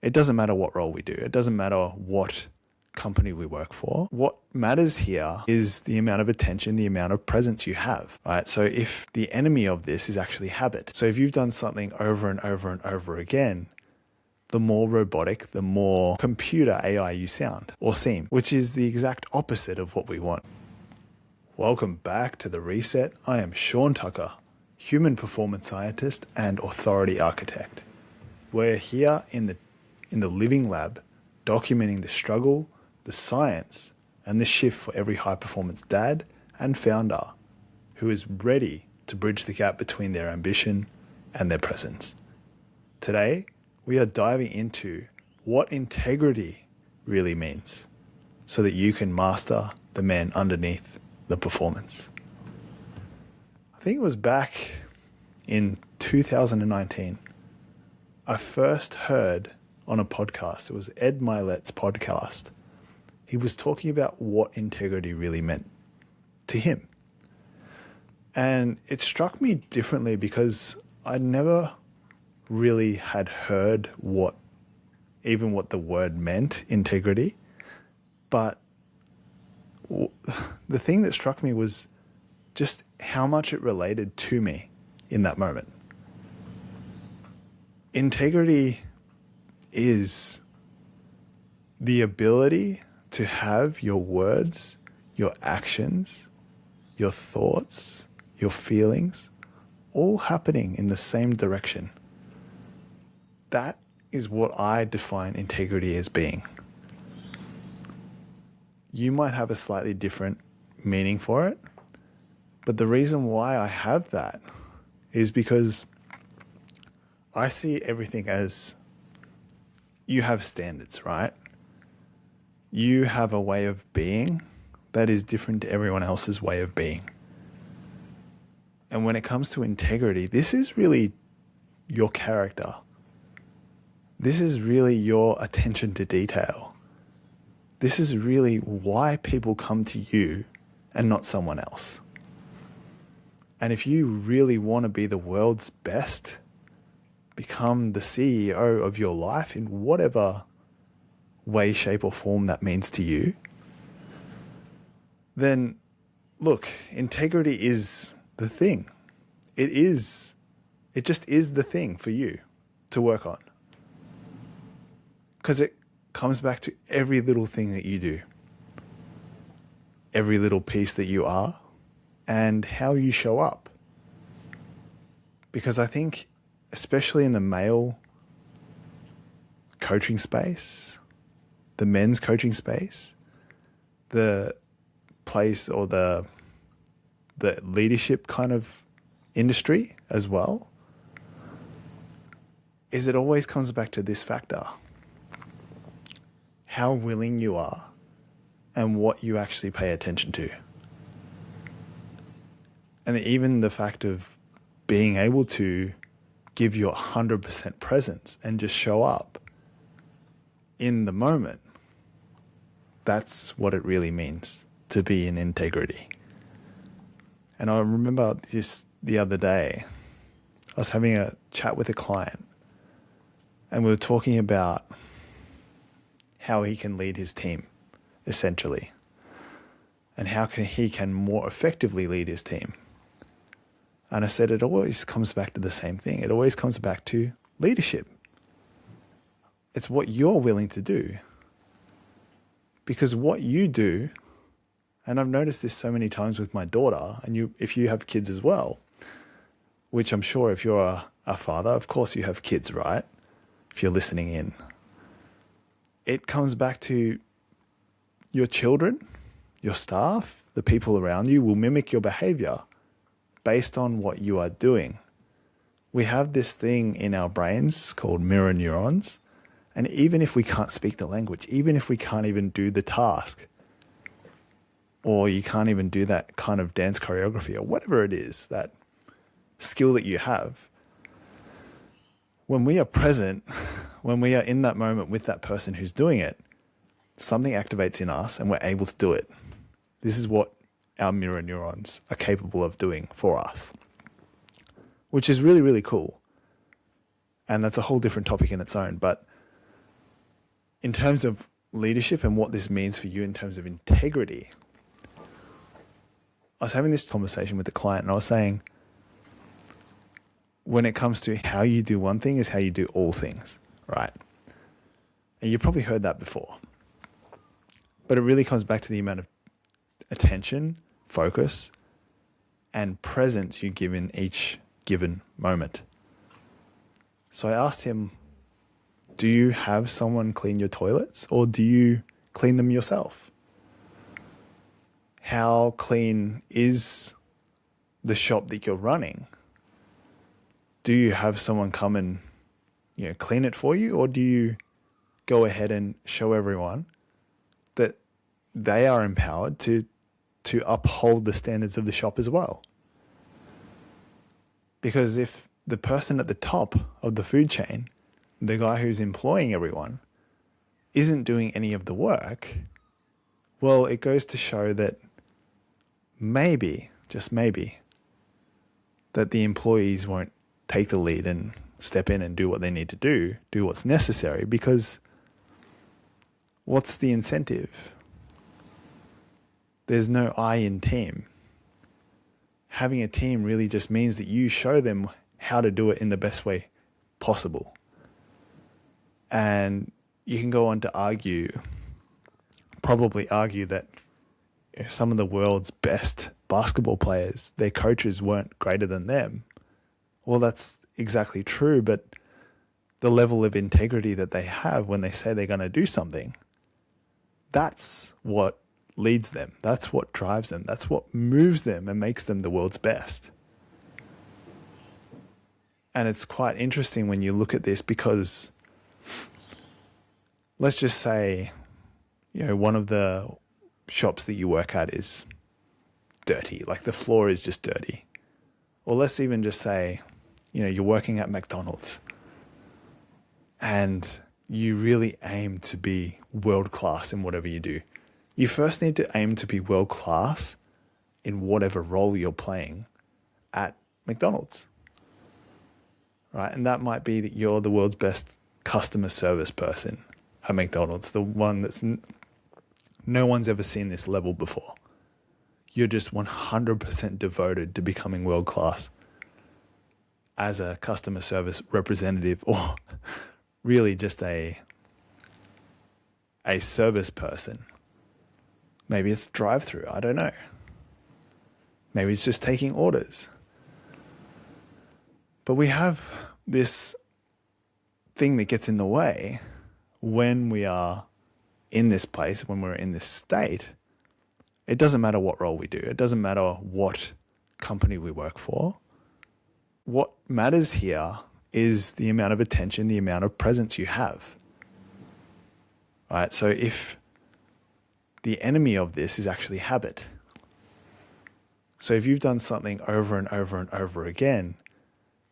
It doesn't matter what role we do. It doesn't matter what company we work for. What matters here is the amount of attention, the amount of presence you have, right? So if the enemy of this is actually habit. So if you've done something over and over and over again, the more robotic, the more computer AI you sound or seem, which is the exact opposite of what we want. Welcome back to The Reset. I am Sean Tucker, human performance scientist and authority architect. We're here in the living lab, documenting the struggle, the science, and the shift for every high-performance dad and founder who is ready to bridge the gap between their ambition and their presence. Today, we are diving into what integrity really means so that you can master the man underneath the performance. I think it was back in 2019, I first heard on a podcast, it was Ed Milet's podcast. He was talking about what integrity really meant to him. And it struck me differently because I never really had heard what the word meant, integrity. But the thing that struck me was just how much it related to me in that moment. Integrity is the ability to have your words, your actions, your thoughts, your feelings, all happening in the same direction. That is what I define integrity as being. You might have a slightly different meaning for it, but the reason why I have that is because I see everything as you have standards, right? You have a way of being that is different to everyone else's way of being. And when it comes to integrity, this is really your character. This is really your attention to detail. This is really why people come to you and not someone else. And if you really want to be the world's best, become the CEO of your life in whatever way, shape, or form that means to you, then look, integrity is the thing. It just is the thing for you to work on. Because it comes back to every little thing that you do, every little piece that you are, and how you show up. Because I think, especially in the male coaching space, the men's coaching space, the place or the leadership kind of industry as well, is it always comes back to this factor. How willing you are and what you actually pay attention to. And even the fact of being able to give your 100% presence and just show up in the moment. That's what it really means to be in integrity. And I remember just the other day, I was having a chat with a client and we were talking about how he can lead his team, essentially, and how he can more effectively lead his team. And I said, it always comes back to the same thing. It always comes back to leadership. It's what you're willing to do. Because what you do, and I've noticed this so many times with my daughter, and if you have kids as well, which I'm sure if you're a father, of course you have kids, right? If you're listening in. It comes back to your children, your staff, the people around you will mimic your behavior based on what you are doing. We have this thing in our brains called mirror neurons. And even if we can't speak the language, even if we can't even do the task, or you can't even do that kind of dance choreography or whatever it is, that skill that you have, when we are present, when we are in that moment with that person who's doing it, something activates in us and we're able to do it. This is what our mirror neurons are capable of doing for us, which is really, really cool. And that's a whole different topic in its own. But in terms of leadership and what this means for you in terms of integrity, I was having this conversation with a client and I was saying, when it comes to how you do one thing is how you do all things, right? And you've probably heard that before. But it really comes back to the amount of attention, focus, and presence you give in each given moment. So I asked him, do you have someone clean your toilets or do you clean them yourself? How clean is the shop that you're running? Do you have someone come and clean it for you, or do you go ahead and show everyone that they are empowered to uphold the standards of the shop as well? Because if the person at the top of the food chain, the guy who's employing everyone, isn't doing any of the work, well, it goes to show that maybe, just maybe, that the employees won't take the lead and step in and do what they need to do what's necessary, because what's the incentive? There's no I in team. Having a team really just means that you show them how to do it in the best way possible. And you can go on to probably argue that some of the world's best basketball players, their coaches weren't greater than them. Well, that's exactly true, but the level of integrity that they have when they say they're going to do something, that's what leads them. That's what drives them. That's what moves them and makes them the world's best. And it's quite interesting when you look at this, because let's just say, one of the shops that you work at is dirty, like the floor is just dirty. Or let's even just say, you're working at McDonald's and you really aim to be world-class in whatever you do. You first need to aim to be world-class in whatever role you're playing at McDonald's, right? And that might be that you're the world's best customer service person at McDonald's, the one that's no one's ever seen this level before. You're just 100% devoted to becoming world-class as a customer service representative, or really just a service person. Maybe it's drive-through, I don't know. Maybe it's just taking orders. But we have this thing that gets in the way when we are in this place, when we're in this state. It doesn't matter what role we do. It doesn't matter what company we work for. What matters here is the amount of attention, the amount of presence you have. Right? So if the enemy of this is actually habit. So if you've done something over and over and over again,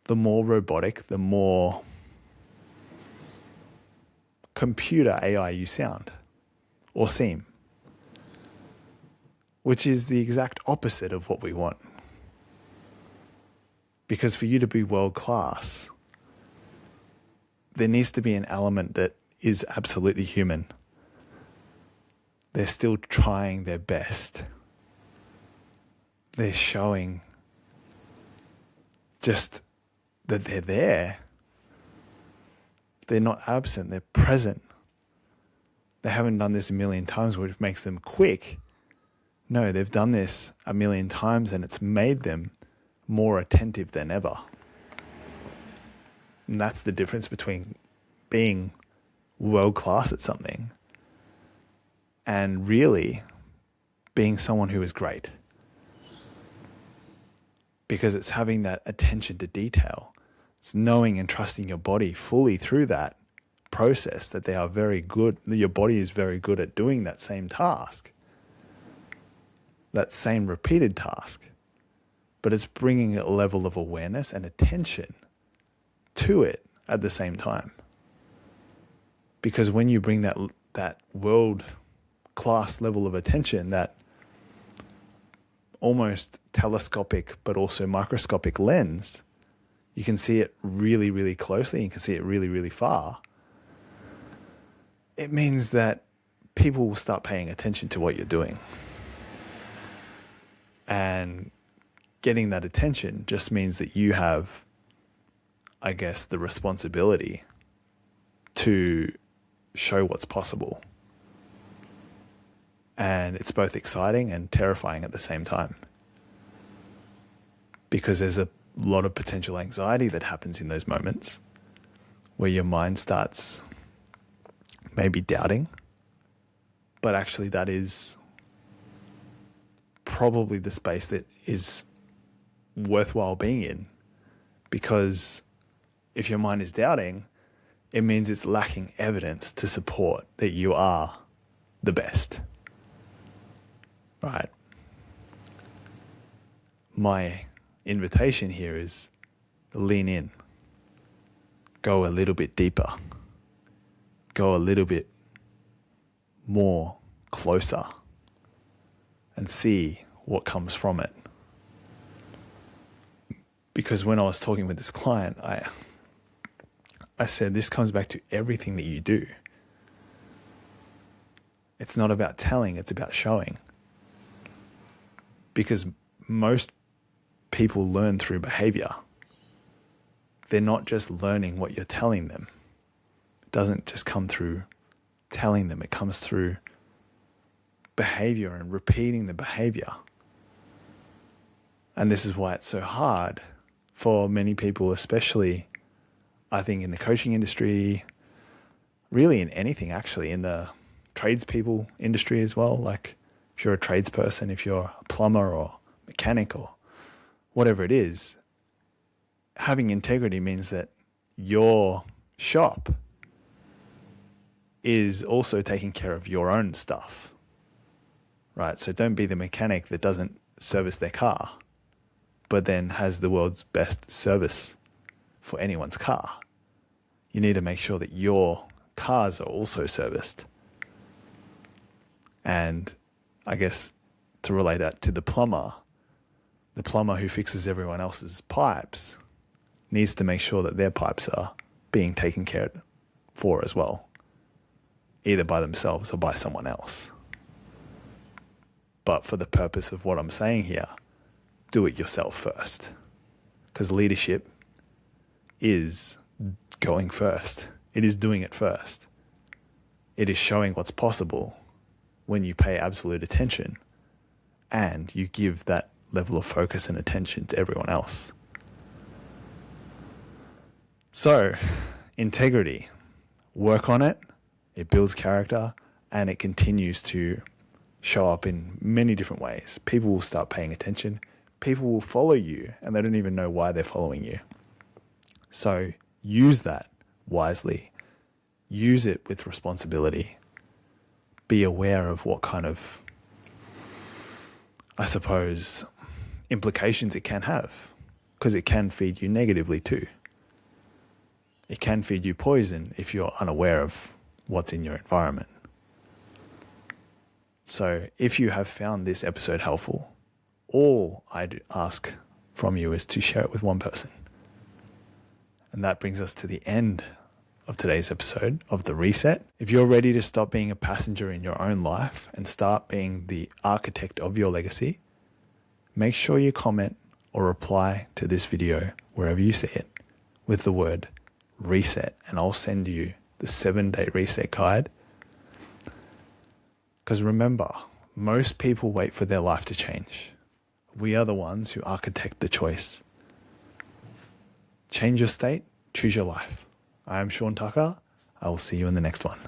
the more robotic, the more computer AI you sound or seem, which is the exact opposite of what we want. Because for you to be world-class, there needs to be an element that is absolutely human. They're still trying their best. They're showing just that they're there. They're not absent, they're present. They haven't done this a million times, which makes them quick. No, they've done this a million times and it's made them more attentive than ever. And that's the difference between being world-class at something and really being someone who is great. Because it's having that attention to detail. It's knowing and trusting your body fully through that process, that they are very good, that your body is very good at doing that same task, that same repeated task. But it's bringing a level of awareness and attention to it at the same time. Because when you bring that world-class level of attention, that almost telescopic but also microscopic lens, you can see it really, really closely. You can see it really, really far. it means that people will start paying attention to what you're doing. And getting that attention just means that you have, I guess, the responsibility to show what's possible. And it's both exciting and terrifying at the same time, because there's a lot of potential anxiety that happens in those moments where your mind starts maybe doubting, but actually that is probably the space that is worthwhile being in, because if your mind is doubting, it means it's lacking evidence to support that you are the best. Right? My invitation here is lean in, go a little bit deeper, go a little bit more closer, and see what comes from it. Because when I was talking with this client, I said, this comes back to everything that you do. It's not about telling, it's about showing. Because most people learn through behavior. They're not just learning what you're telling them. It doesn't just come through telling them, it comes through behavior and repeating the behavior. And this is why it's so hard for many people, especially I think in the coaching industry, really in anything actually, in the tradespeople industry as well. Like if you're a tradesperson, if you're a plumber or mechanic or whatever it is, having integrity means that your shop is also taking care of your own stuff, right? So don't be the mechanic that doesn't service their car, but then has the world's best service for anyone's car. You need to make sure that your cars are also serviced. And I guess to relate that to the plumber who fixes everyone else's pipes needs to make sure that their pipes are being taken care for as well, either by themselves or by someone else. But for the purpose of what I'm saying here, do it yourself first. Because leadership is going first. It is doing it first. It is showing what's possible when you pay absolute attention and you give that level of focus and attention to everyone else. So, integrity, work on it. It builds character and it continues to show up in many different ways. People will start paying attention. People will follow you and they don't even know why they're following you. So use that wisely. Use it with responsibility. Be aware of what kind of, I suppose, implications it can have, because it can feed you negatively too. It can feed you poison if you're unaware of what's in your environment. So if you have found this episode helpful, all I'd ask from you is to share it with one person. And that brings us to the end of today's episode of The Reset. If you're ready to stop being a passenger in your own life and start being the architect of your legacy, make sure you comment or reply to this video wherever you see it with the word reset, and I'll send you the 7-day reset guide. Because remember, most people wait for their life to change. We are the ones who architect the choice. Change your state, choose your life. I am Sean Tucker. I will see you in the next one.